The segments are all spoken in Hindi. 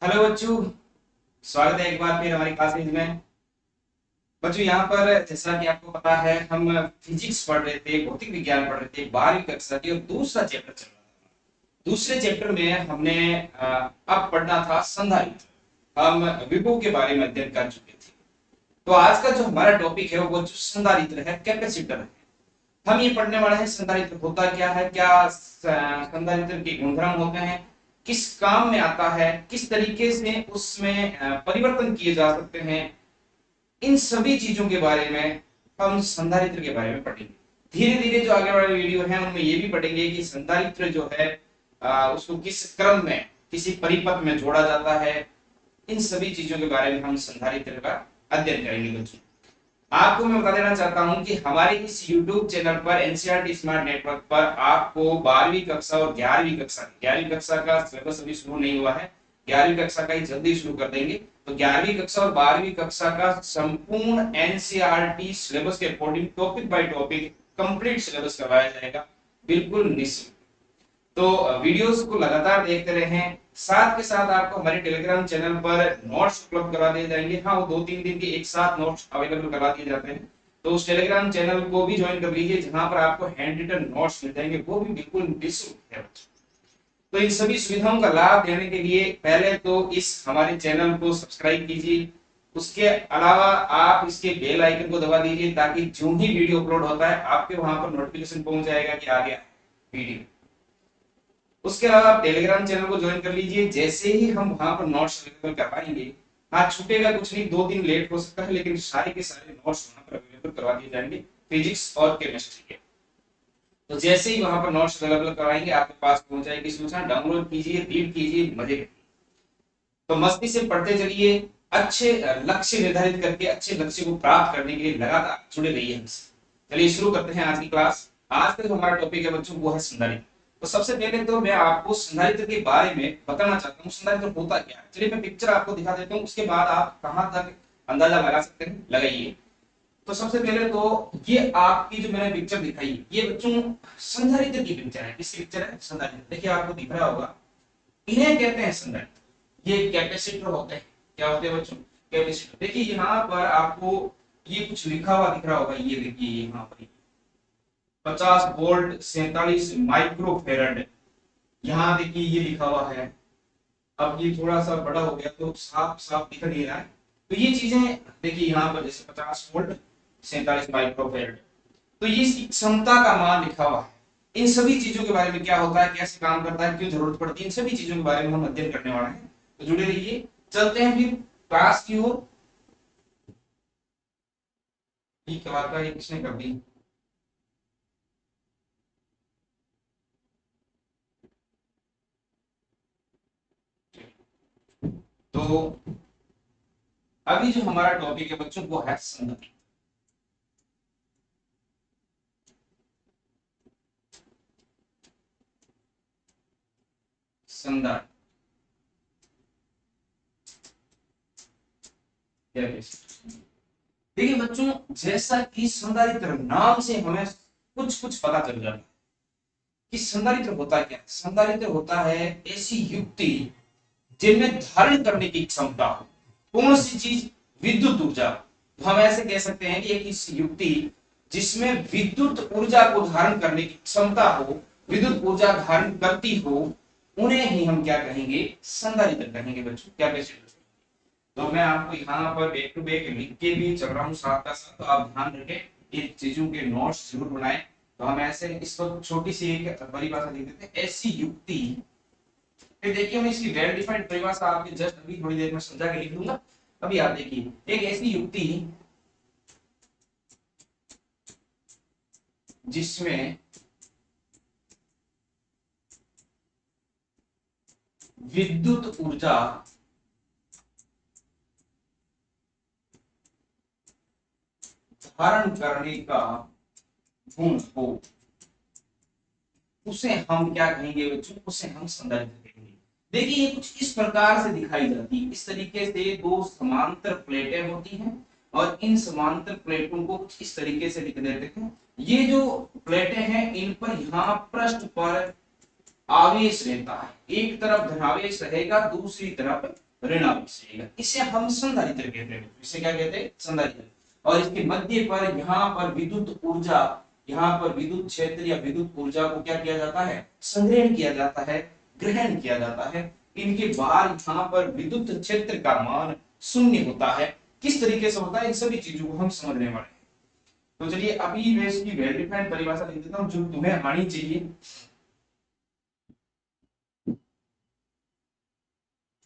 हेलो बच्चों। स्वागत है एक बार फिर हमारी क्लासेज में। बच्चों यहाँ पर जैसा कि आपको पता है हम फिजिक्स पढ़ रहे थे, भौतिक विज्ञान पढ़ रहे थे 12वीं कक्षा की, और दूसरा चैप्टर चल रहा था। दूसरे चैप्टर में हमने अब पढ़ना था संधारित्र। हम विभव के बारे में अध्ययन कर चुके थे। तो आज का जो हमारा टॉपिक है वो जो संधारित्र है, कैपेसिटर है। हम ये पढ़ने वाले हैं संधारित्र होता क्या है, क्या संधारित्र के गुणधर्म होते हैं, किस काम में आता है, किस तरीके से उसमें परिवर्तन किए जा सकते हैं। इन सभी चीजों के बारे में हम संधारित्र के बारे में पढ़ेंगे। धीरे धीरे जो आगे वाले वीडियो है उनमें ये भी पढ़ेंगे कि संधारित्र जो है उसको किस क्रम में, किसी परिपथ में जोड़ा जाता है। इन सभी चीजों के बारे में हम संधारित्र का अध्ययन करेंगे बच्चों। आपको मैं बता देना चाहता हूं कि हमारे इस YouTube चैनल पर एनसीईआरटी स्मार्ट नेटवर्क पर आपको 12वीं कक्षा और 11वीं कक्षा का सिलेबस अभी शुरू नहीं हुआ है। 11वीं कक्षा का ही जल्दी शुरू कर देंगे। तो 11वीं कक्षा और 12वीं कक्षा का संपूर्ण एनसीईआरटी सिलेबस के according topic by topic complete syllabus करवाया जाएगा, बिल्कुल निःशुल्क। तो वीडियोस को लगातार देखते रहें। साथ के साथ आपको हमारे टेलीग्राम चैनल पर नोट्स उपलब्ध करवा दिए जाएंगे। हाँ, वो 2-3 दिन के एक साथ नोट्स अवेलेबल करवा दिए जाते हैं। तो उस टेलीग्राम चैनल को भी ज्वाइन कर लीजिए, जहां पर आपको हैंड रिटन नोट्स मिल जाएंगे, वो भी बिल्कुल निःशुल्क है। तो इन सभी सुविधाओं का लाभ लेने के लिए पहले तो इस हमारे चैनल को सब्सक्राइब कीजिए। उसके अलावा आप इसके बेल आइकन को दबा दीजिए, ताकि जो ही वीडियो अपलोड होता है आपके वहां पर नोटिफिकेशन पहुंच जाएगा कि आ गया वीडियो। उसके अलावा आप टेलीग्राम चैनल को ज्वाइन कर लीजिए। जैसे ही हम वहां पर नोट्स अवेलेबल करवाएंगे, हाँ छूटेगा कुछ नहीं, 2 दिन लेट हो सकता है, लेकिन सारे के सारे नोट्स वहां पर अवेलेबल करवा दिए जाएंगे फिजिक्स और केमिस्ट्री के। तो जैसे ही वहां पर नोट्स अवेलेबल करवाएंगे आपके पास पहुंच जाएगी सूचना। डाउनलोड कीजिए, रीड कीजिए, मजे करिए। तो मस्ती से पढ़ते चलिए। अच्छे लक्ष्य निर्धारित करके अच्छे लक्ष्य को प्राप्त करने के लिए लगातार जुड़े रहिए हमसे। चलिए शुरू करते हैं आज की क्लास। आज का जो हमारा टॉपिक है बच्चों वो है संधारित्र। तो सबसे पहले तो मैं आपको संधारित्र के बारे में बताना चाहता हूँ, संधारित्र होता क्या है। चलिए मैं पिक्चर आपको दिखा देता हूँ, उसके बाद आप कहां तक अंदाजा लगा सकते हैं लगाइए। तो सबसे पहले तो ये आपकी जो मैंने पिक्चर दिखाई है, ये बच्चों संधारित्र की पिक्चर है। किसकी पिक्चर है? संधारित्र। देखिए आपको दिख रहा होगा, इन्हें कहते हैं संधारित्र। ये कैपेसिटर होते हैं। क्या होते हैं बच्चों? कैपेसिटर। देखिए यहाँ पर आपको ये कुछ लिखा हुआ दिख रहा होगा, ये देखिए यहाँ पर 50 वोल्ट 47 माइक्रोफेरेड, यहाँ देखिए ये लिखा हुआ है। अब ये थोड़ा सा बड़ा हो गया तो साफ साफ दिख नहीं रहा है। तो ये चीजें देखिए यहाँ पर, जैसे 50 वोल्ट 47 माइक्रोफेरेड, तो ये इसकी क्षमता का मान लिखा हुआ है। इन सभी चीजों के बारे में, क्या होता है, कैसे काम करता है, क्यों जरूरत पड़ती है, इन सभी चीजों के बारे में हम अध्ययन करने वाले हैं। तो जुड़े रहिए। चलते हैं फिर क्लास की ओर। ठीक है, वार्ता ये किसने कर दी? तो अभी जो हमारा टॉपिक है बच्चों वो है संधारित्र। संधारित्र देखिए बच्चों, जैसा कि संधारित्र नाम से हमें कुछ कुछ पता चल जाता है कि संधारित्र होता क्या है। संधारित्र होता है ऐसी युक्ति जिनमें धारण करने की क्षमता हो कौन सी चीज? विद्युत ऊर्जा। तो हम ऐसे कह सकते हैं कि एक ऐसी युक्ति जिसमें विद्युत ऊर्जा को धारण करने की क्षमता हो, विद्युत ऊर्जा धारण करती हो, उन्हें ही हम क्या कहेंगे? संधारित्र कहेंगे बच्चों, कैपेसिटर। तो मैं आपको यहाँ पर बैक टू बैक लिख के भी चल रहा हूँ साथ का साथ, तो आप ध्यान रखें, इन चीजों के नोट्स जरूर बनाएं। तो हम ऐसे इस वक्त छोटी सी एक परिभाषा लिख देते हैं, ऐसी युक्ति। फिर देखिए मैं इसकी वेल डिफाइंड परिभाषा आपके जस्ट अभी थोड़ी देर में समझा के लिख दूंगा। अभी आप देखिए, एक ऐसी युक्ति जिसमें विद्युत ऊर्जा धारण करने का गुण हो, उसे हम क्या कहेंगे बच्चों? उसे हम संधारित्र कहेंगे। देखिए ये कुछ इस प्रकार से दिखाई जाती है। इस तरीके से दो समांतर प्लेटें होती हैं, और इन समांतर प्लेटों को कुछ इस तरीके से लिख देते हैं। ये जो प्लेटें हैं इन पर यहाँ पृष्ठ पर आवेश रहता है। एक तरफ धनावेश रहेगा, दूसरी तरफ ऋण आवेश रहेगा, इसे हम संधारित्र कहते हैं। इसे क्या कहते हैं? संधारित्र। और इसके मध्य पर यहाँ पर विद्युत ऊर्जा, यहाँ पर विद्युत क्षेत्र या विद्युत ऊर्जा को क्या किया जाता है? संग्रहण किया जाता है, ग्रहण किया जाता है। इनके बाहर यहाँ पर विद्युत क्षेत्र का मान शून्य होता है। किस तरीके से होता है, इन सभी चीजों को हम समझने वाले हैं। तो चलिए अभी मैं इसकी वेल डिफाइंड परिभाषा लिख देता हूं जो तुम्हें आनी चाहिए।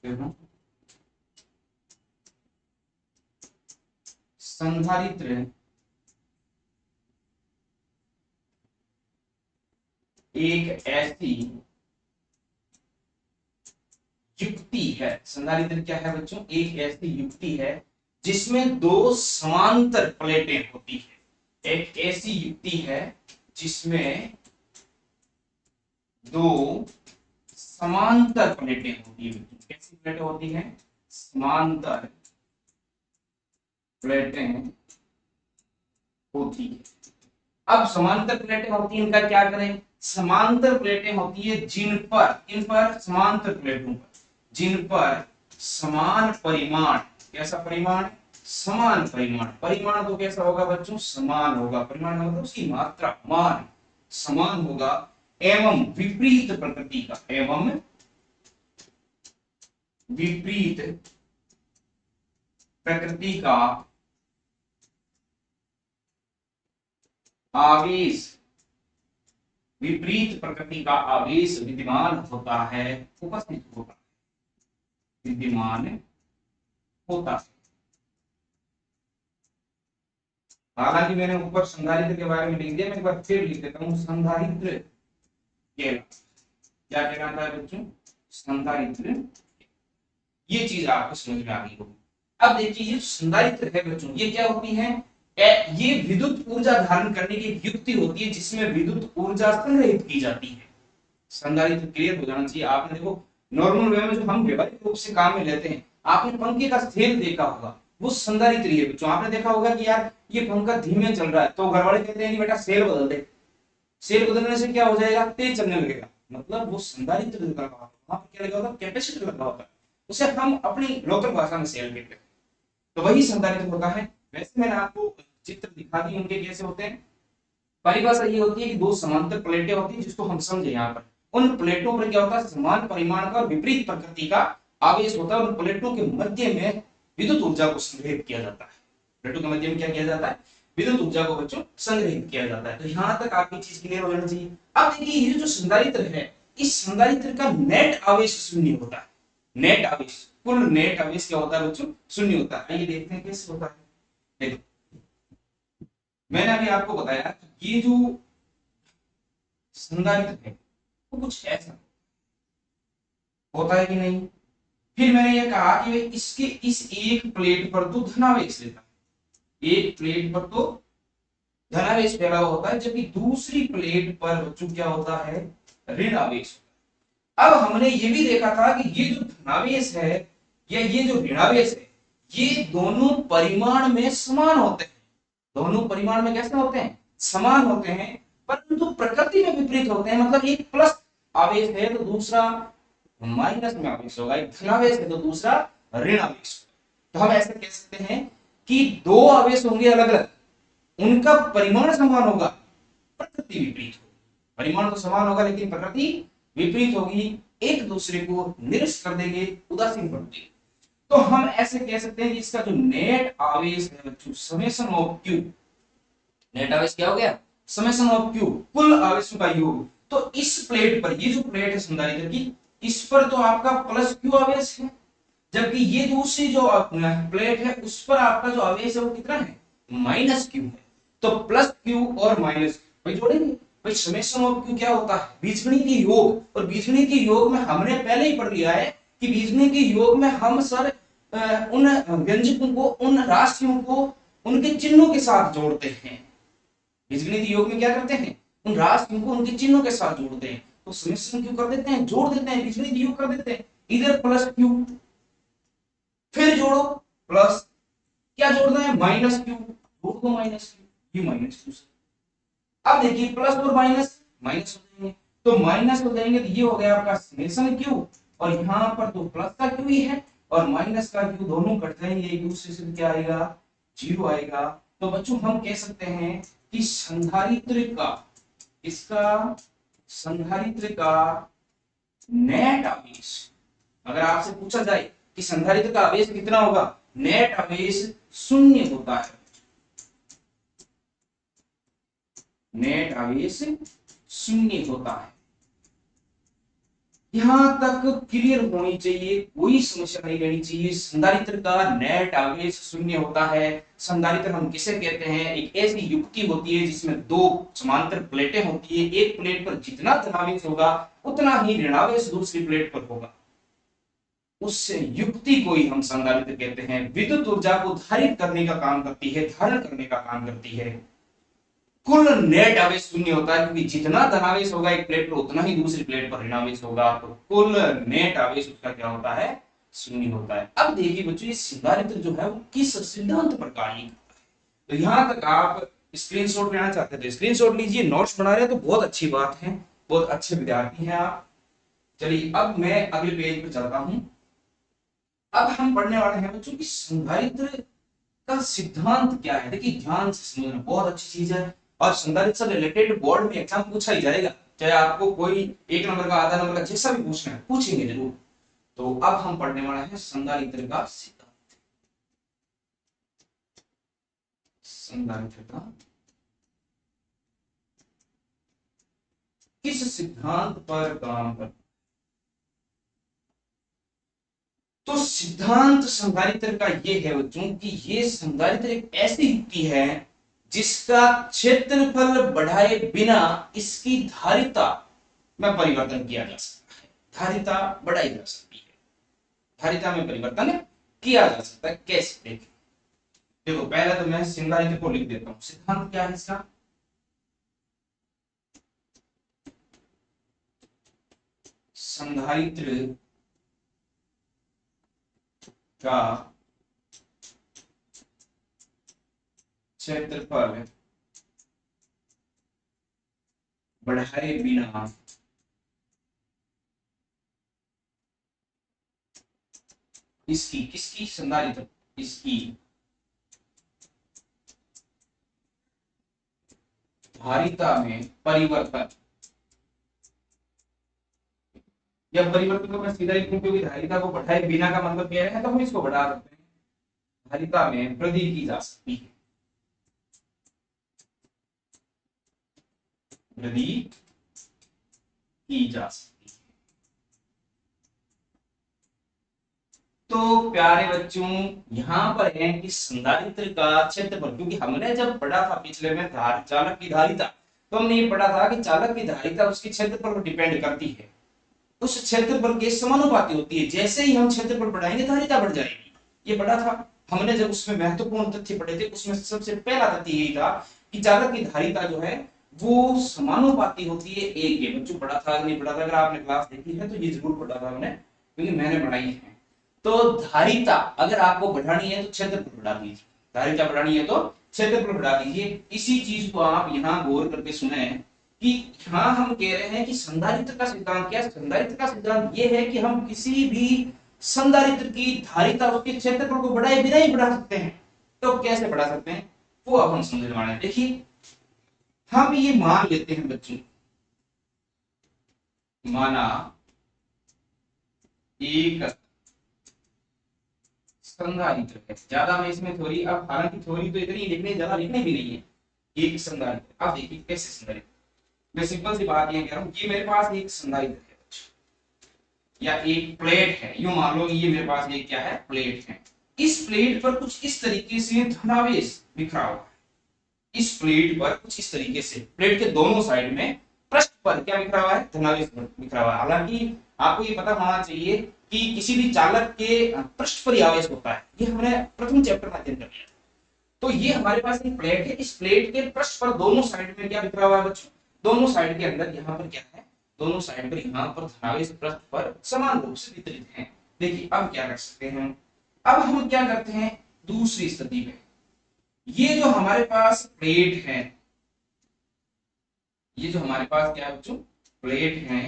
देखो, संधारित्र एक ऐसी युक्ति है, संधारित्र क्या है बच्चों? एक ऐसी युक्ति है जिसमें दो समांतर प्लेटें होती है। एक ऐसी युक्ति है जिसमें दो समांतर प्लेटें होती है। कैसी प्लेटें होती हैं? समांतर प्लेटें होती है। अब समांतर प्लेटें होती है, इनका क्या करें? समांतर प्लेटें होती है जिन पर, इन पर समांतर प्लेटों पर जिन पर समान परिमाण, कैसा परिमाण? समान परिमाण। परिमाण तो कैसा होगा बच्चों? समान होगा। परिमाण मतलब उसकी मात्रा, मान समान होगा। एवं विपरीत प्रकृति का, एवं विपरीत प्रकृति का आवेश, विपरीत प्रकृति का आवेश विद्यमान होता है, उपस्थित होता है, विद्यमान होता है। हालांकि मैंने ऊपर संधारित्र के बारे में लिख दिया, मैं एक बार फिर लिख देता हूं। संधारित्र क्या कहलाता है बच्चों? संधारित्र। ये चीज आपको समझ में आ गई होगी। अब देखिए ये संधारित्र है बच्चों, ये क्या होती है? ये विद्युत ऊर्जा धारण करने की युक्ति होती है जिसमें विद्युत ऊर्जा संग्रहित की जाती है। संधारित्र क्लियर हो जाना चाहिए। आपने देखो नॉर्मल वे में जो हम व्यवहारिक रूप से काम में लेते हैं, आपने पंखे का सेल देखा होगा, वो संधारित्र है बच्चों। आपने देखा होगा कि यार ये पंखा धीमे चल रहा है, तो घर वाले कहते हैं कि बेटा सेल बदल दे। सेल बदलने से क्या हो जाएगा? तेज चलने लगेगा। मतलब वो संधारित्र लगा हुआ है, वहां पर क्या लगा होता है? कैपेसिटर लगा होता है। उसे हम अपनी लोकल भाषा में सेल कहते हैं। तो वही संधारित्र होता है। वैसे मैंने आपको चित्र दिखा दी उनके कैसे होते हैं। परिभाषा ये होती है कि दो समांतर प्लेटें होती है, जिसको हम समझे यहाँ पर। उन प्लेटों पर क्या होता है? समान परिमाण का विपरीत प्रकृति का आवेश होता है। उन प्लेटों के मध्य में विद्युत ऊर्जा को संग्रहित किया जाता है। प्लेटों के मध्य में क्या किया जाता है? विद्युत ऊर्जा को बच्चों संग्रहित किया जाता है। तो यहाँ तक आपकी चीज क्लियर हो जानी चाहिए। अब देखिए ये जो संधारित्र है, इस संधारित्र का नेट आवेश शून्य होता है। नेट आवेश, कुल नेट आवेश क्या होता है बच्चों? शून्य होता है। आइए देखते हैं कैसे होता है। देखो मैंने अभी आपको बताया कि ये जो संधारित्र है वो कुछ ऐसा होता है कि नहीं। फिर मैंने ये कहा कि इसके इस एक प्लेट पर तो धनावेश लेता है, एक प्लेट पर तो धनावेश फैला होता है, जबकि दूसरी प्लेट पर बच्चों क्या होता है? ऋण आवेश। अब हमने ये भी देखा था कि ये जो धनावेश है या ये जो ऋणावेश है, ये दोनों परिमाण में समान होते हैं। दोनों परिमाण में कैसे होते हैं? समान होते हैं, परंतु प्रकृति में विपरीत होते हैं। मतलब एक प्लस आवेश है तो दूसरा माइनस में आवेश होगा, एक धनावेश है तो दूसरा ऋण आवेश होगा। तो हम ऐसे कह सकते हैं कि दो आवेश होंगे अलग अलग, उनका परिमाण समान होगा, प्रकृति विपरीत होगी। परिमाण तो समान होगा लेकिन प्रकृति विपरीत होगी, एक दूसरे को निरस्त कर देंगे, उदासीन कर देंगे। तो हम ऐसे कह सकते हैं कि इसका जो नेट आवेश है बच्चों, समेशन ऑफ क्यू, नेट आवेश क्या हो गया? समेशन ऑफ क्यू, कुल आवेशों का योग। तो इस प्लेट पर, ये जो प्लेट है संधारित्र की, इस पर तो आपका प्लस क्यू आवेश है, जबकि ये दूसरी जो प्लेट है उस पर आपका जो आवेश है वो कितना है? माइनस क्यू है। तो प्लस क्यू और माइनस भाई जोड़ेंगे। भाई समेशन ऑफ क्यू क्या होता है? बीजगणितीय योग। और बीजगणितीय योग में हमने पहले ही पढ़ लिया है कि बीजगणितीय योग में हम सर उन व्यंजकों को, उन राशियों को उनके चिन्हों के साथ जोड़ते हैं। बीजगणितीय योग में क्या करते हैं? उन राशियों को उनके चिन्हों के साथ जोड़ते हैं। तो समेशन क्यू कर देते हैं, जोड़ देते हैं, बीजगणितीय योग कर देते हैं। इधर प्लस क्यू, फिर जोड़ो प्लस, क्या जोड़ना है? माइनस क्यू, जोड़ दो माइनस क्यू, ये माइनस क्यू। अब देखिए प्लस और माइनस माइनस हो जाएंगे, तो माइनस हो जाएंगे तो ये हो गया आपका समेशन क्यू, और यहाँ पर तो प्लस का क्यू ही है, और माइनस का क्यू दोनों कट जाएंगे, एक दूसरे से क्या आएगा, जीरो आएगा। तो बच्चों हम कह सकते हैं कि संधारित्र का, इसका संधारित्र का नेट आवेश, अगर आपसे पूछा जाए कि संधारित्र का आवेश कितना होगा, नेट आवेश शून्य होता है। नेट आवेश शून्य होता है। यहां तक क्लियर होनी चाहिए, कोई समस्या नहीं रहनी चाहिए। संधारित्र का नेट आवेश शून्य होता है। संधारित्र हम किसे कहते हैं, एक ऐसी युक्ति होती है जिसमें दो समांतर प्लेटें होती है, एक प्लेट पर जितना धनावेश होगा उतना ही ऋणावेश दूसरी प्लेट पर होगा, उस युक्ति को ही हम संधारित्र कहते हैं। विद्युत ऊर्जा को धारित करने का काम करती है, धारण करने का काम करती है। कुल नेट आवेश शून्य होता है, क्योंकि जितना धनावेश होगा एक प्लेट पर उतना ही दूसरी प्लेट पर ऋणावेश होगा, तो कुल नेट आवेश उसका क्या होता है, शून्य होता है। अब देखिए बच्चों, ये संधारित्र जो है वो किस सिद्धांत पर कार्य करता है। तो यहां तक आप स्क्रीनशॉट लेना चाहते हैं तो स्क्रीनशॉट लीजिए, नोट्स बना रहे हैं तो बहुत अच्छी बात है, बहुत अच्छे विद्यार्थी हैं आप। चलिए अब मैं अगले पेज पर चलता हूं। अब हम पढ़ने वाले हैं बच्चों की संधारित्र का सिद्धांत क्या है। देखिए ध्यान से समझना, बहुत अच्छी चीज है, और संधारित्र से रिलेटेड बोर्ड में एग्जाम पूछा ही जाएगा, चाहे आपको कोई एक नंबर का, आधा नंबर का, जैसा भी पूछना है पूछेंगे जरूर। तो अब हम पढ़ने वाले हैं संधारित्र का सिद्धांत। संधारित्र का किस सिद्धांत पर काम करता, तो सिद्धांत संधारित्र का ये है बच्चों कि ये संधारित्र एक ऐसी युक्ति है जिसका क्षेत्रफल बढ़ाए बिना इसकी धारिता में परिवर्तन किया जा सकता है। धारिता बढ़ाई जा सकती है, धारिता में परिवर्तन किया जा सकता है। कैसे, देखिए देखो पहले तो मैं संधारित्र को लिख देता हूं। सिद्धांत क्या है इसका, संधारित्र का क्षेत्रफल बढ़ाए बिना इसकी, किसकी, संधारित्र, इसकी धारिता में परिवर्तन, या परिवर्तन को मैं सीधा लिखूं क्योंकि धारिता को बढ़ाए बिना का मतलब क्या है, तो हम इसको बढ़ा सकते हैं, धारिता में वृद्धि की जा सकती है, वृद्धि की जा सकती है। तो प्यारे बच्चों यहां पर है कि संधारित्र का क्षेत्रफल, क्योंकि हमने जब पढ़ा था पिछले में चालक की धारिता, तो हमने ये पढ़ा था कि चालक की धारिता उसके क्षेत्रफल पर डिपेंड करती है, उस क्षेत्रफल के समानुपाती होती है। जैसे ही हम क्षेत्रफल बढ़ाएंगे धारिता बढ़ जाएगी, ये पढ़ा था हमने जब उसमें महत्वपूर्ण तथ्य पढ़े थे। उसमें सबसे पहला तथ्य यही था कि चालक की धारिता जो है वो समानुपाती होती है एक के। बच्चों पढ़ा था नहीं पढ़ा था, अगर आपने क्लास देखी है तो ये जरूर पढ़ा था हमने, क्योंकि मैंने पढ़ाई है। तो धारिता अगर आपको बढ़ानी है तो क्षेत्रफल बढ़ा दीजिए, धारिता बढ़ानी है तो क्षेत्रफल बढ़ा दीजिए। इसी चीज को आप यहाँ गौर करके सुने कि यहाँ हम कह रहे हैं कि संधारित्र का सिद्धांत क्या है। संधारित्र का सिद्धांत ये है कि हम किसी भी संधारित्र की धारिता उसके क्षेत्रफल को बढ़ाए बिना ही बढ़ा सकते हैं। तो कैसे बढ़ा सकते हैं वो अब हम समझने वाले हैं। देखिए हम ये मान लेते हैं बच्चों, माना एक संधारित्र है, ज्यादा मैं इसमें थ्योरी, अब हालांकि थ्योरी तो इतनी लिखने, ज्यादा लिखने भी नहीं है। एक संधारित्र, अब देखिए कैसे संधारित्र, मैं सिंपल सी बात ये कह रहा हूं, ये मेरे पास एक संधारित्र है या एक प्लेट है, यूं मान लो ये मेरे पास एक क्या है, प्लेट है। इस प्लेट पर कुछ इस तरीके से धनावेश बिखरा हुआ है, इस प्लेट पर कुछ इस तरीके से, प्लेट के दोनों साइड में पृष्ठ पर क्या बिखरा हुआ है, धनावेश बिखरा हुआ है। हालांकि आपको ये पता होना चाहिए कि किसी भी चालक के पृष्ठ पर ही आवेश होता है, ये हमने प्रथम चैप्टर में अध्ययन कर लिया। तो ये हमारे पास एक प्लेट है, इस प्लेट के पृष्ठ पर दोनों साइड में क्या बिखरा हुआ है बच्चों, दोनों साइड के अंदर यहाँ पर क्या है, दोनों साइड पर यहाँ पर धनावेश पृष्ठ पर समान रूप से वितरित है। देखिए अब क्या कर सकते हैं, अब हम क्या करते हैं दूसरी स्थिति में, ये जो हमारे पास प्लेट है, ये जो हमारे पास क्या है बच्चों, प्लेट है,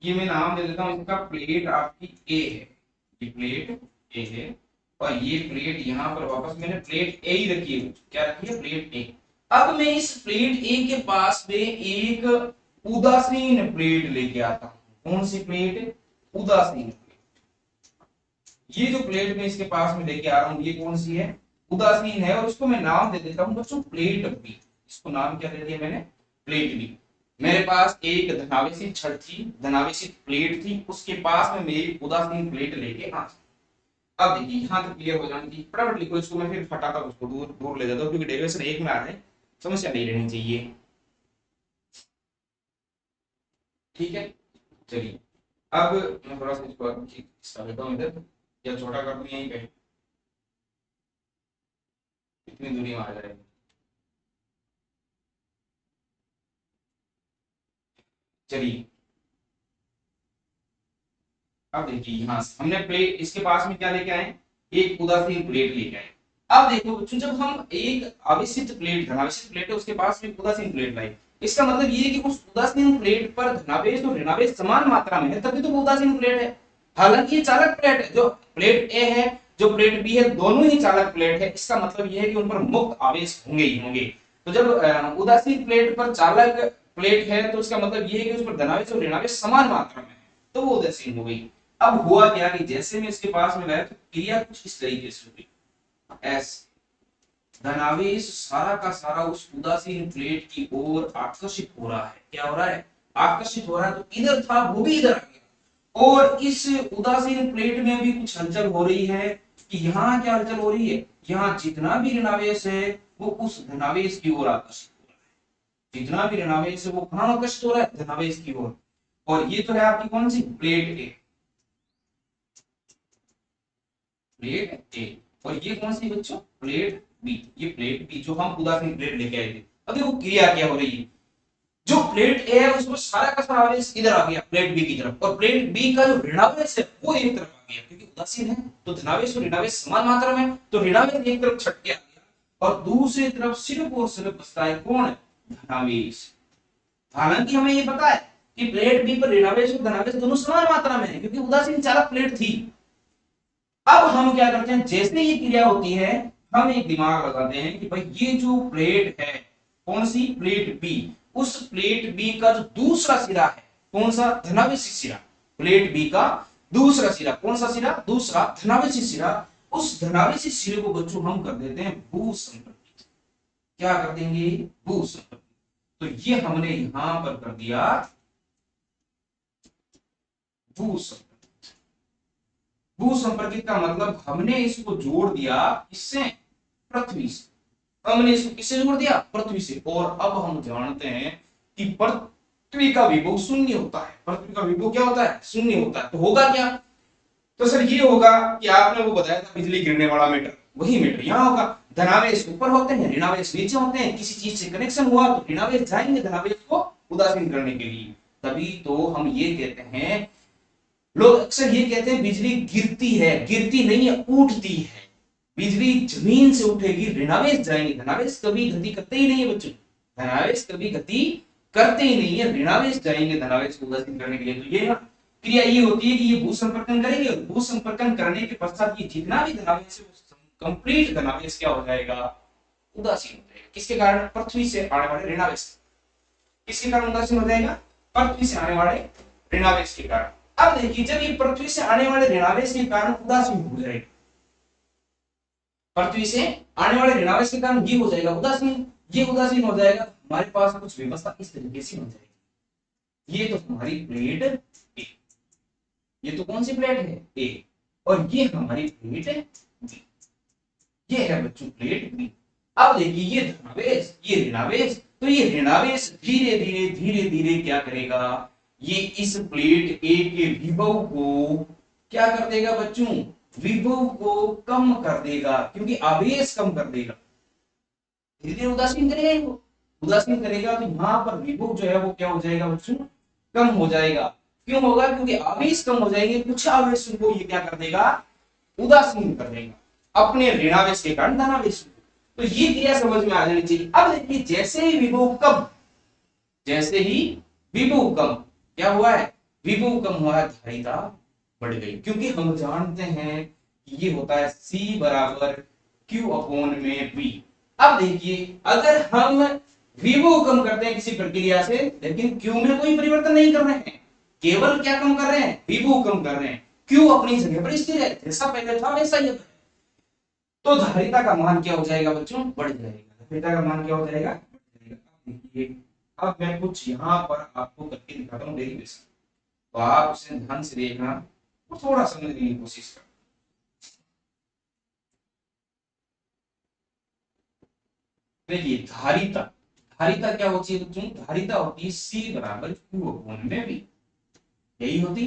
ये मैं नाम दे देता हूँ इसका, प्लेट आपकी ए है, ये प्लेट ए है, और ये प्लेट यहाँ पर वापस मैंने प्लेट ए ही रखी है, क्या रखी है, प्लेट ए। अब मैं इस प्लेट ए के पास में एक उदासीन प्लेट लेके आता हूँ। कौन सी प्लेट, उदासीन प्लेट। ये जो प्लेट में इसके पास में लेके आ रहा हूँ ये कौन सी है, उदासीन है, और उसको मैं नाम दे देता हूँ बच्चों प्लेट बी। इसको नाम क्या दे दिया मैंने, प्लेट बी। मेरे पास एक धनावेशी छड़ थी, धनावेशी प्लेट थी, उसके पास में मेरी उदासीन प्लेट लेके आ। अब देखिए यहाँ तक क्लियर हो जाने की, फटाफट लिखो इसको, मैं फिर फटाकर उसको दूर दूर ले जाता हूँ क्योंकि डेरिवेशन एक में आ रहा है, समस्या नहीं रहनी चाहिए। ठीक है, चलिए अब मैं थोड़ा सा इसको हिस्सा लेता हूँ इधर, या छोटा कर दूं यहीं पे, इतनी दूरी में आ जाएगा। चलिए अब देखिए यहाँ हमने प्लेट इसके पास में क्या लेके आए, एक उदासीन प्लेट लेके आए। अब देखो बच्चों, जब हम एक आवेशित प्लेट, धनावेशित प्लेट है, उसके पास में उदासीन प्लेट लाए, इसका मतलब ये है कि उस उदासीन प्लेट पर धनावेश और ऋणावेश समान मात्रा में है, तभी तो वो उदासीन प्लेट है। हालांकि ये चालक प्लेट है, जो प्लेट ए है जो प्लेट बी है, दोनों ही चालक प्लेट है। इसका मतलब ये है कि उन पर मुक्त आवेश होंगे ही होंगे। तो जब उदासीन प्लेट पर चालक प्लेट है तो इसका मतलब ये है कि उस पर धनावेश और ऋणावेश समान मात्रा में है, तो वो उदासीन हो गई। अब हुआ क्या कि जैसे मैं इसके पास में गया तो क्रिया कुछ इस तरीके से हुई, एस धनावेश सारा का सारा उस उदासीन प्लेट की ओर आकर्षित हो रहा है। क्या हो रहा है, आकर्षित हो रहा है। तो इधर था वो भी इधर आ गया, और इस उदासीन प्लेट में भी कुछ हलचल हो रही है कि यहाँ क्या हलचल हो रही है, यहाँ जितना भी ऋणावेश है वो उस धनावेश की ओर आकर्षित हो रहा है। जितना भी ऋणावेश है वो कहाँ आकर्षित हो रहा है, धनावेश की ओर। और ये तो है आपकी कौन सी, प्लेट ए, प्लेट ए। और ये कौन सी बच्चों, प्लेट बी। ये प्लेट बी जो हम उदासीन प्लेट लेके आए थे। अब देखो क्रिया क्या हो रही है, जो प्लेट ए है उसमें सारा का सारा आवेश इधर आ गया प्लेट बी की तरफ, और प्लेट बी का जो ऋणावेश है वो एक तरफ आ गया, क्योंकि उदासीन है तो धनावेश और ऋणावेश समान मात्रा में, तो ऋणावेश एक तरफ छट के आ गया और दूसरी तरफ सिर्फ और सिर्फ बचता है कौन, धनावेश। हालांकि हमें ये पता है कि प्लेट बी पर ऋणावेश और धनावेश दोनों समान मात्रा में है, क्योंकि उदासीन चालक प्लेट थी। अब हम क्या करते हैं, जैसे ये क्रिया होती है हम एक दिमाग लगाते हैं कि भाई ये जो प्लेट है, कौन सी, प्लेट बी, उस प्लेट बी का जो दूसरा सिरा है, कौन सा, धनावेशी सिरा। प्लेट बी का दूसरा सिरा, कौन सा सिरा, दूसरा धनावेशी सिरा। उस धनावेशी सिरे को बच्चों हम कर देते हैं भू संपर्कित। क्या कर देंगे, भू संपर्कित। तो ये हमने यहां पर कर दिया भू संपर्कित। भू संपर्कित का मतलब हमने इसको जोड़ दिया इससे, पृथ्वी से। हमने इसको किससे जोड़ दिया, पृथ्वी से। और अब हम जानते हैं कि पृथ्वी का विभव शून्य होता है। पृथ्वी का विभव क्या होता है, शून्य होता है। तो होगा क्या, तो सर ये होगा कि आपने वो बताया था बिजली गिरने वाला मीटर, वही मीटर यहाँ होगा। धनावेश ऊपर होते हैं, ऋणावेश नीचे होते हैं। किसी चीज से कनेक्शन हुआ तो ऋणावेश जाएंगे धनावेश को उदासीन करने के लिए। तभी तो हम ये कहते हैं, लोग अक्सर ये कहते हैं बिजली गिरती है, गिरती नहीं है, उठती है। बिजली जमीन से उठेगी, ऋणावेश जाएंगे। धनावेश कभी गति करते ही नहीं है बच्चों, धनावेश कभी गति करते ही नहीं है, ऋणावेश जाएंगे धनावेश को उदासीन करने के लिए। तो ये क्रिया ये होती है कि ये भू संपर्कन करेंगे, और भू संपर्कन करने के पश्चात ये जितना भी धनावेश है कंप्लीट धनावेश क्या हो जाएगा, उदासीन हो जाएगा। किसके कारण, पृथ्वी से आने वाले ऋणावेश। किसके कारण उदासीन हो जाएगा, पृथ्वी से आने वाले ऋणावेश के कारण। अब देखिए जब ये पृथ्वी से आने वाले ऋणावेश के कारण उदासीन हो जाएगा, पृथ्वी से आने वाले ऋणावेश के कारण ये हो जाएगा उदासीन। ये उदासीन हो जाएगा, हमारे पास कुछ व्यवस्था इस तरीके से हो जाएगी। ये तो हमारी प्लेट ए, ये तो कौन सी प्लेट है, ए, और ये हमारी प्लेट है बी। ये है बच्चों प्लेट बी। अब देखिए ये धनावेश, ये ऋणावेश, तो ये ऋणावेश धीरे धीरे धीरे धीरे क्या करेगा, ये इस प्लेट ए के विभव को क्या कर देगा बच्चों, विभव को कम कर देगा, क्योंकि आवेश कम कर देगा। धीरे धीरे उदासीन करेगा, वो उदासीन करेगा तो यहाँ पर विभव जो है वो क्या हो जाएगा बच्चों, कम हो जाएगा। क्यों होगा, क्योंकि आवेश कम हो जाएंगे, कुछ आवेश को ये क्या कर देगा, उदासीन कर देगा अपने ऋणावेश के कारण धनावेश। तो ये क्रिया समझ में आ जानी चाहिए। अब देखिए जैसे ही विभव कम, जैसे ही विभव कम क्या हुआ है, विभव कम हुआ, धारिता बढ़ गई, क्योंकि हम जानते हैं कि ये होता है C बराबर Q अपॉन में V। अब देखिए अगर हम विभव कम करते हैं किसी प्रक्रिया से, लेकिन Q में कोई परिवर्तन नहीं कर रहे हैं, केवल क्या कम कर रहे हैं, विभव कम कर रहे हैं, Q अपनी जगह पर स्थिर है, जैसा पहले था वैसा ही है, तो धारिता का मान क्या हो जाएगा बच्चों, बढ़ जाएगा। धारिता का मान क्या हो जाएगा, बढ़ जाएगा। देखिए अब मैं कुछ यहाँ पर आपको करके दिखाता हूँ डेरिवेशन, तो आप उसे ध्यान से देखना और थोड़ा समझने की कोशिश करना। देखिए धारिता, धारिता क्या होती है बच्चों, धारिता होती है C बराबर Q अपॉन में V, यही होती।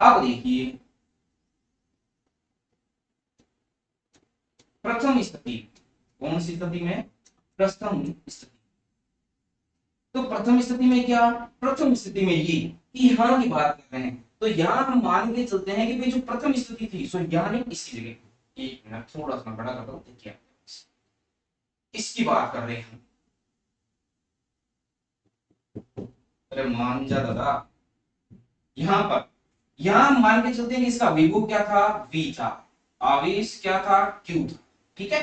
अब देखिए प्रथम स्थिति, कौन सी स्थिति में, प्रथम स्थिति। तो प्रथम स्थिति में क्या, प्रथम स्थिति में ये यहाँ की बात कर रहे हैं, तो यहाँ हम मान के चलते हैं कि भाई जो प्रथम स्थिति थी सो यानी इसकी जगह, एक मिनट थोड़ा सा बड़ा कर दो, देखिए इसकी बात कर रहे हैं। अरे मान जा दादा, यहाँ पर यहाँ मान के चलते हैं कि इसका विभव क्या था, V था, आवेश क्या था, Q था, ठीक है।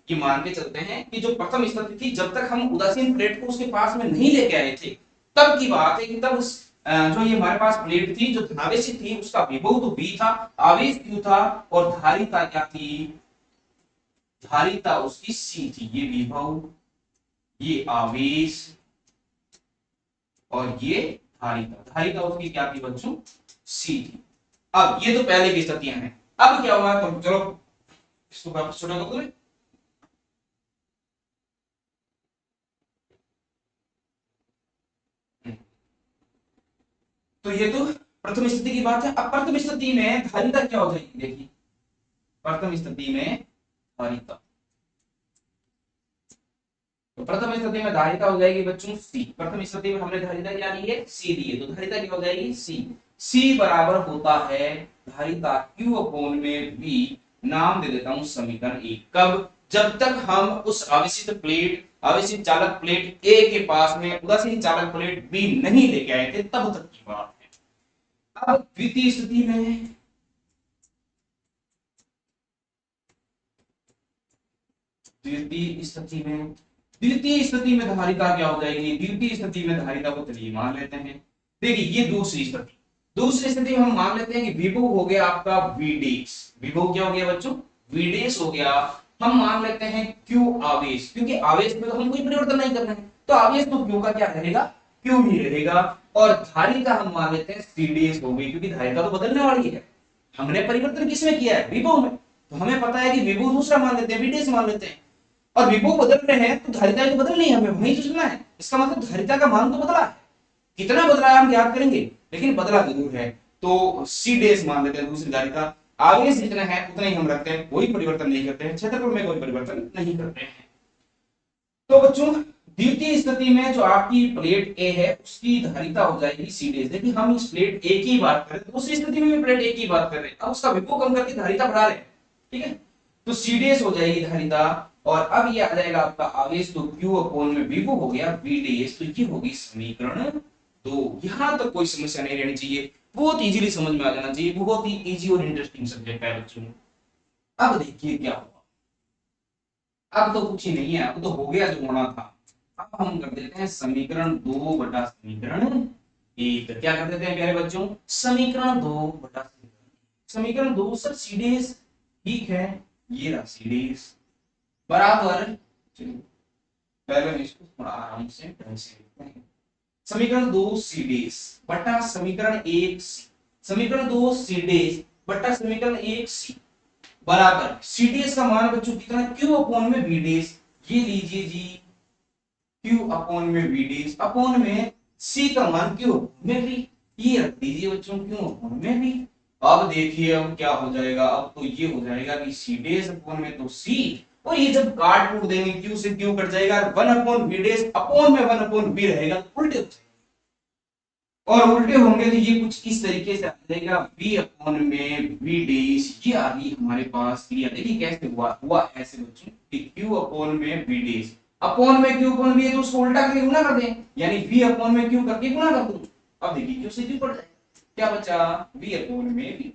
ये मान के चलते हैं कि जो प्रथम स्थिति थी, जब तक हम उदासीन प्लेट को उसके पास में नहीं लेके आए थे, तब की बात है कि तब उस जो ये हमारे पास प्लेट थी जो धनावेशित थी, उसका विभव तो V था, आवेश Q था, और धारिता क्या थी, धारिता उसकी C थी। ये विभव, ये आवेश और ये धारिता, धारिता उसकी क्या थी बच्चों, C थी। अब ये तो पहले की स्थितियां हैं, अब क्या हुआ, तो चलो इसको वापस छोटा कर दो। तो ये तो प्रथम स्थिति की बात है। अब प्रथम स्थिति में धारिता क्या हो जाएगी, देखिए प्रथम स्थिति में धारिता, तो प्रथम स्थिति में धारिता हो जाएगी बच्चों C। प्रथम स्थिति में हमने धारिता क्या ली है, C ली है, तो धारिता क्या हो जाएगी C। C बराबर होता है धारिता Q अपॉन में V, नाम दे देता हूं समीकरण 1। कब, जब तक हम उस आवेशित प्लेट, आवेशित चालक प्लेट A के पास में उदासीन चालक प्लेट B नहीं लेके आए थे, तब तक की बात है। अब द्वितीय स्थिति में, द्वितीय स्थिति में, द्वितीय स्थिति में धारिता क्या हो जाएगी, द्वितीय स्थिति में धारिता को चलिए मान लेते हैं। देखिए ये दूसरी स्थिति, दूसरी स्थिति में हम मान लेते हैं कि विभव हो गया आपका V डैश, विभव क्या हो गया बच्चों, V डैश हो गया। हम मान लेते हैं Q आवेश, क्योंकि आवेश में तो हम कोई परिवर्तन नहीं कर रहे हैं, तो आवेश तो Q का क्या रहेगा, Q ही रहेगा। और धारिता हम मान लेते हैं C डैश हो गई, क्योंकि धारिता तो बदलने वाली है, हमने परिवर्तन किसमें किया है, विभव में, तो हमें पता है कि विभव दूसरा मान लेते हैं, V डैश मान लेते हैं। और विभव बदल रहे हैं तो धारिता तो बदल नहीं है, हमें वही सोचना है, इसका मतलब धारिता का मान तो बदला है, कितना बदला है हम याद करेंगे, लेकिन बदला जरूर है। तो C डैश मान लेते हैं दूसरी धारिता, आवेश जितना है उतना ही हम रखते हैं, कोई परिवर्तन नहीं करते हैं, क्षेत्रफल में कोई परिवर्तन नहीं करते हैं। तो बच्चों द्वितीय स्थिति में जो आपकी प्लेट A है उसकी धारिता हो जाएगी C डैश। देखिए हम इस प्लेट A की बात कर रहे हैं, दूसरी स्थिति में भी प्लेट A की बात कर रहे हैं, अब उसका विभव कम करके धारिता बढ़ा रहे हैं, ठीक है। तो C डैश हो जाएगी धारिता, और अब ये आ जाएगा आपका आवेश, तो Q अपॉन में विभव हो गया V डैश, तो ये होगी समीकरण 2। यहां तक कोई समस्या नहीं रहनी चाहिए, बहुत इजीली समझ में आ जाना चाहिए, बहुत ही इजी और इंटरेस्टिंग सब्जेक्ट है बच्चों। अब देखिए क्या हुआ, अब तो कुछ ही नहीं है, अब तो हो गया जो होना था। अब हम कर देते हैं समीकरण 2 बटा समीकरण 1। क्या कर देते हैं प्यारे बच्चों, समीकरण 2 बटा समीकरण 2। सर C डैश ठीक है, ये रहा C डैश बराबर, चलिए पहले मैं इसको थोड़ा आराम से ढंग से लिखते हैं। समीकरण 2 C डैश बटा समीकरण 1 C, समीकरण 2 C डैश बटा समीकरण 1 C बराबर C डैश का मान बच्चों कितना है, Q अपॉन में V डैश, ये लीजिए जी Q अपॉन में V डैश अपॉन में C का मान Q में V, ये रख दीजिए बच्चों Q अपॉन में V। अब देखिए अब क्या हो जाएगा, अब तो ये हो जाएगा कि C डैश अपॉन में तो C, और ये जब काट कूट देंगे Q से Q कट जाएगा, 1 अपॉन V डैश अपॉन में 1 अपॉन V रहेगा, उल्टे हो जाएगा, और उल्टे होंगे तो ये कुछ इस तरीके से आ जाएगा V अपॉन में V डैश। ये आ गई हमारे पास क्रिया, देखिए कैसे हुआ, हुआ ऐसे बच्चों कि Q अपॉन में V डैश, अपॉन में Q अपॉन V है तो उसको उल्टा करके गुना कर दें, यानी V अपॉन में Q करके गुना कर दूं। अब देखिए Q से Q कट जाएगा, क्या बचा, v अपॉन में v।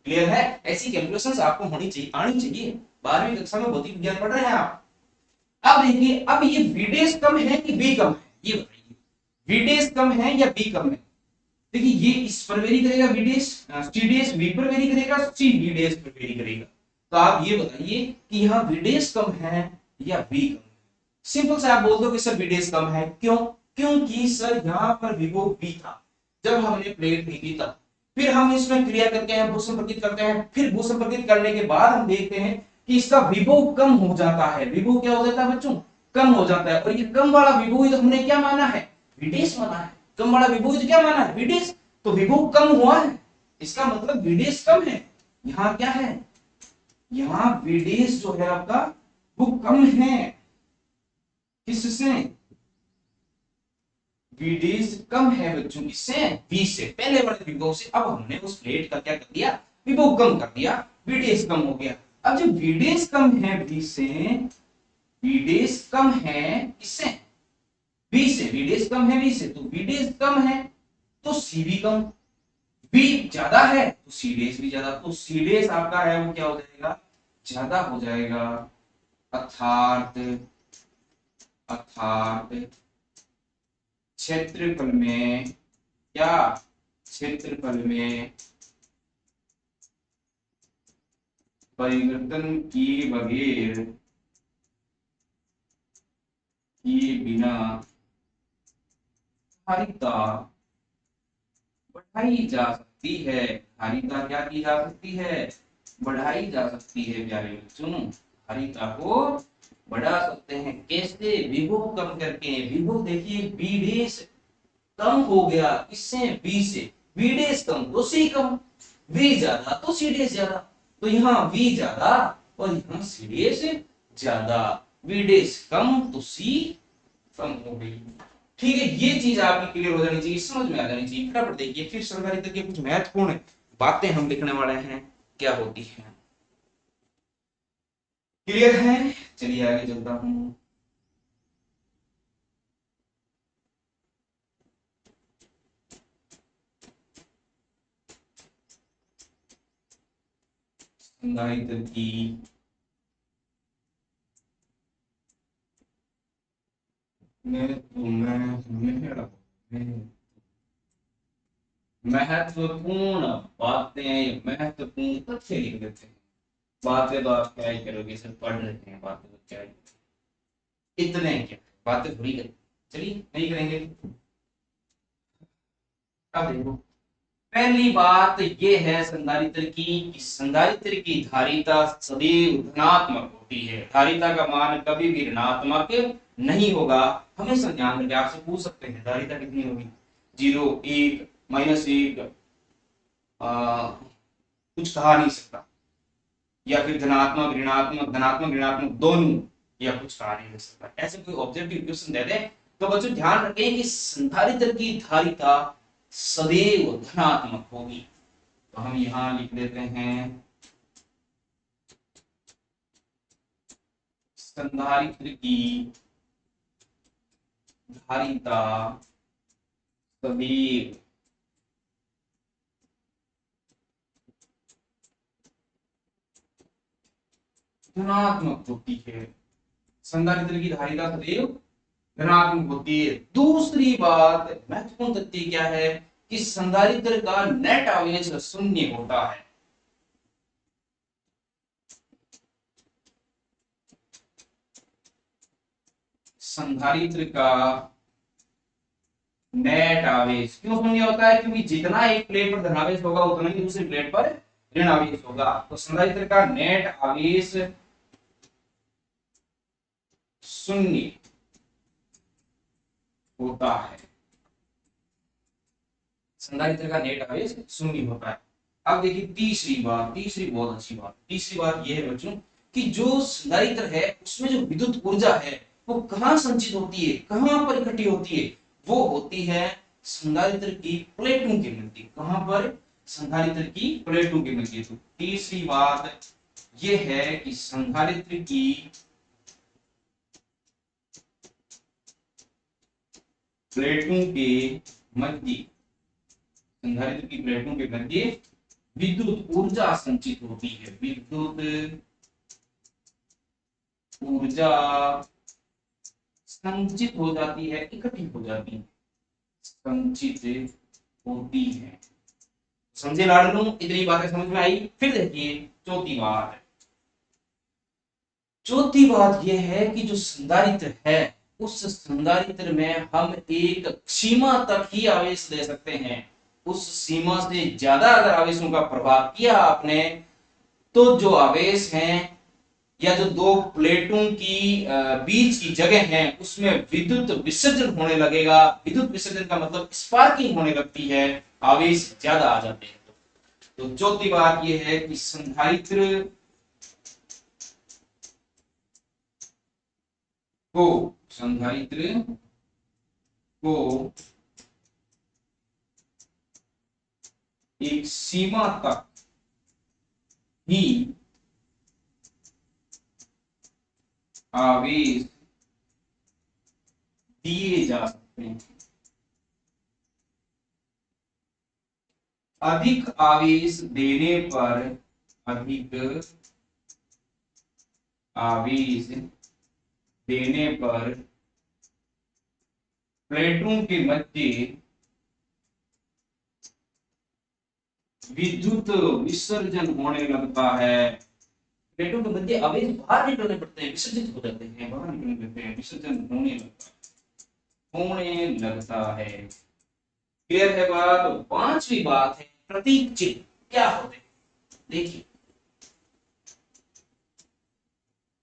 क्लियर है? ऐसी कैलकुलेशंस आपको होनी चाहिए, आनी चाहिए। 12वीं कक्षा में भौतिक विज्ञान पढ़ रहे हैं आप। अब देखिए, अब ये v डैश कम है कि v कम है, ये बताइए। v डैश कम है या v कम है? देखिए ये इस पर वेरी करेगा, v dash c dash v पर वेरी करेगा, c v डैश पर वेरी करेगा। तो आप ये बताइए कि यहाँ v डैश कम है या v कम है? सिंपल से आप बोल दो कि सर v डैश कम है। क्यों? क्योंकि सर यहाँ पर विभव v था जब हमने प्लेट फेंकी तब। फिर हम इसमें क्रिया करते हैं, भू संपर्कित करते हैं, फिर भू संपर्कित करने के बाद हम देखते हैं कि इसका विभव कम हो जाता है। विभव क्या हो जाता है बच्चों? कम हो जाता है। और ये कम वाला विभव ही तो हमने क्या माना है, v डैश माना है। कम वाला विभव तो क्या माना है, v डैश। तो विभव कम हुआ है, इसका मतलब v डैश कम है। यहाँ क्या है, यहाँ v डैश जो है आपका वो कम है। किससे? v डैश कम है बच्चों, किससे? v से, पहले वाले विभव से। अब हमने उस प्लेट का क्या कर दिया, विभव कम कर दिया, v डैश कम हो गया। अब जब v डैश कम है v से, v डैश कम है किससे, v से, v डैश कम है v से, तो v डैश कम है तो c भी कम। v ज्यादा है तो c डैश भी ज्यादा, तो c डैश आपका है वो क्या हो जाएगा, ज्यादा हो जाएगा। अर्थात अर्थात क्षेत्रफल में, क्या, क्षेत्रफल में परिवर्तन किए बगैर, किए बिना धारिता बढ़ाई जा सकती है। धारिता क्या की जा सकती है, बढ़ाई जा सकती है प्यारे बच्चों। धारिता को बढ़ा सकते हैं कैसे, विभव कम करके। विभव देखिए v डैश कम हो गया किससे, v से। v डैश कम तो c कम, v ज्यादा तो c डैश ज्यादा। तो यहाँ v ज्यादा और यहाँ c डैश ज्यादा। v डैश कम तो c कम हो गई। ठीक है, ये चीज आपकी क्लियर हो जानी चाहिए, समझ में आ जानी चाहिए। फटाफट देखिए फिर संधारित्र के कुछ महत्वपूर्ण बातें हम लिखने वाले हैं, क्या होती है। क्लियर है? चलिए आगे चलता हूं। संधारित्र की महत्वपूर्ण बातें, महत्वपूर्ण तथ्य लिख देते हैं। बातें तो आप क्या ही करोगे, सर पढ़ रहे हैं, बातें तो क्या ही, इतने क्या बातें थोड़ी करें। चलिए नहीं करेंगे। अब देखो, पहली बात ये है संधारित्र की कि संधारित्र की धारिता सदैव धनात्मक होती है। धारिता का मान कभी भी ऋणात्मक नहीं होगा। हमेशा ध्यान रखें, आपसे पूछ सकते हैं धारिता कितनी होगी, 0, 1, -1, कुछ कहा नहीं सकता, या फिर धनात्मक ऋणात्मक, धनात्मक ऋणात्मक दोनों, या कुछ कहा नहीं जा सकता। ऐसे कोई ऑब्जेक्टिव क्वेश्चन दे दे तो बच्चों ध्यान रखें कि संधारित्र की धारिता सदैव धनात्मक होगी। तो हम यहां लिख देते हैं संधारित्र की धारिता सदैव धनात्मक होती है। संधारित्र की धारिता सदैव धनात्मक होती है। दूसरी बात, महत्वपूर्ण तथ्य क्या है कि संधारित्र का नेट आवेश शून्य होता है। संधारित्र का नेट आवेश क्यों शून्य होता है, क्योंकि जितना एक प्लेट पर धनावेश होगा उतना ही दूसरी प्लेट पर ऋण आवेश होगा। तो संधारित्र का नेट आवेश शून्य होता है। संधारित्र का नेट आवेश शून्य होता है। अब देखिए तीसरी बात, तीसरी बहुत अच्छी बात, तीसरी बात यह है बच्चों कि जो संधारित्र है उसमें जो विद्युत ऊर्जा है वो कहाँ संचित होती है, कहाँ पर इकट्ठी होती है, वो होती है संधारित्र की प्लेटों के मध्य। कहाँ पर, संधारित्र की प्लेटों के मध्य। तो तीसरी बात यह है कि संधारित्र की प्लेटों के मध्य, संधारित्र की प्लेटों के मध्य विद्युत ऊर्जा संचित होती है, विद्युत ऊर्जा संचित हो जाती है, इकट्ठी हो जाती है, संचित होती है। समझे लाडनू, इतनी बातें समझ में आई। फिर देखिए चौथी बात, चौथी बात यह है कि जो संधारित्र है उस संधारित्र में हम एक सीमा तक ही आवेश दे सकते हैं। उस सीमा से ज्यादा अगर आवेशों का प्रभाव किया आपने तो जो आवेश हैं या जो दो प्लेटों की बीच की जगह है उसमें विद्युत विसर्जन होने लगेगा। विद्युत विसर्जन का मतलब स्पार्किंग होने लगती है, आवेश ज्यादा आ जाते हैं। तो चौथी बात यह है कि संधारित्र को एक सीमा तक ही आवेश दिए जा सकते हैं। अधिक आवेश देने पर, अधिक आवेश देने पर प्लेटों के मध्य विद्युत विसर्जन होने लगता है। प्लेटों के मध्य आवेश बाहर निकलने पड़ते हैं, विसर्जित हो जाते हैं, बाहर निकलने लगते हैं, विसर्जन होने लगता है। क्लियर है बात। पांचवी बात है प्रतीक चिन्ह क्या होते हैं। देखिए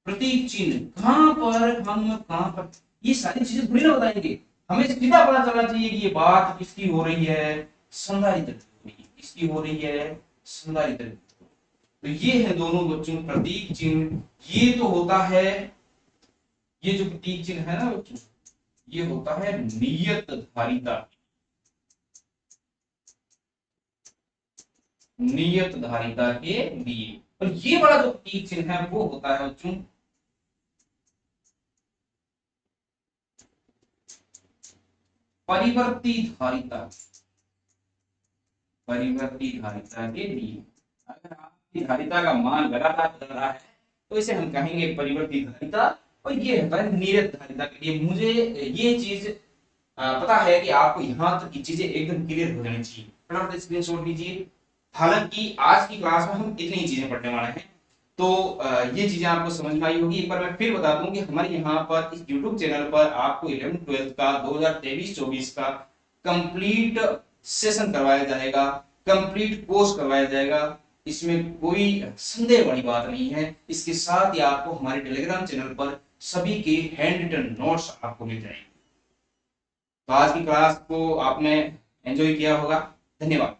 प्रतीक चिन्ह कहां पर ये सारी चीजें थोड़ी ना बताएंगे, हमें सीधा पता चलना चाहिए कि ये बात किसकी हो रही है, संधारित्र की, किसकी हो रही है, संधारित्र। तो ये है दोनों बच्चों प्रतीक चिन्ह। ये तो होता है, ये जो प्रतीक चिन्ह है ना बच्चों, ये होता है नियत धारिता, नियत धारिता के लिए। और ये वाला जो प्रतीक चिन्ह है वो होता है बच्चों परिवर्ती धारिता, परिवर्ती धारिता के लिए। अगर आपकी धारिता का मान लगातार बदल रहा है तो इसे हम कहेंगे परिवर्ती धारिता। और ये होता है नियत धारिता के लिए। मुझे ये चीज पता है कि आपको यहाँ तक की चीजें एकदम क्लियर हो जानी चाहिए, फटाफट स्क्रीनशॉट लीजिए। हालांकि आज की क्लास में हम इतनी ही चीजें पढ़ने वाले हैं, तो ये चीजें आपको समझ में आई होगी। एक बार मैं फिर बता दूं कि हमारे यहाँ पर इस YouTube चैनल पर आपको 11th-12th का 2023-24 का कंप्लीट सेशन करवाया जाएगा, कंप्लीट कोर्स करवाया जाएगा। इसमें कोई संदेह वाली बात नहीं है। इसके साथ ही आपको हमारे टेलीग्राम चैनल पर सभी के हैंड रिटन नोट्स आपको मिल जाएंगे। तो आज की क्लास को आपने एंजॉय किया होगा। धन्यवाद।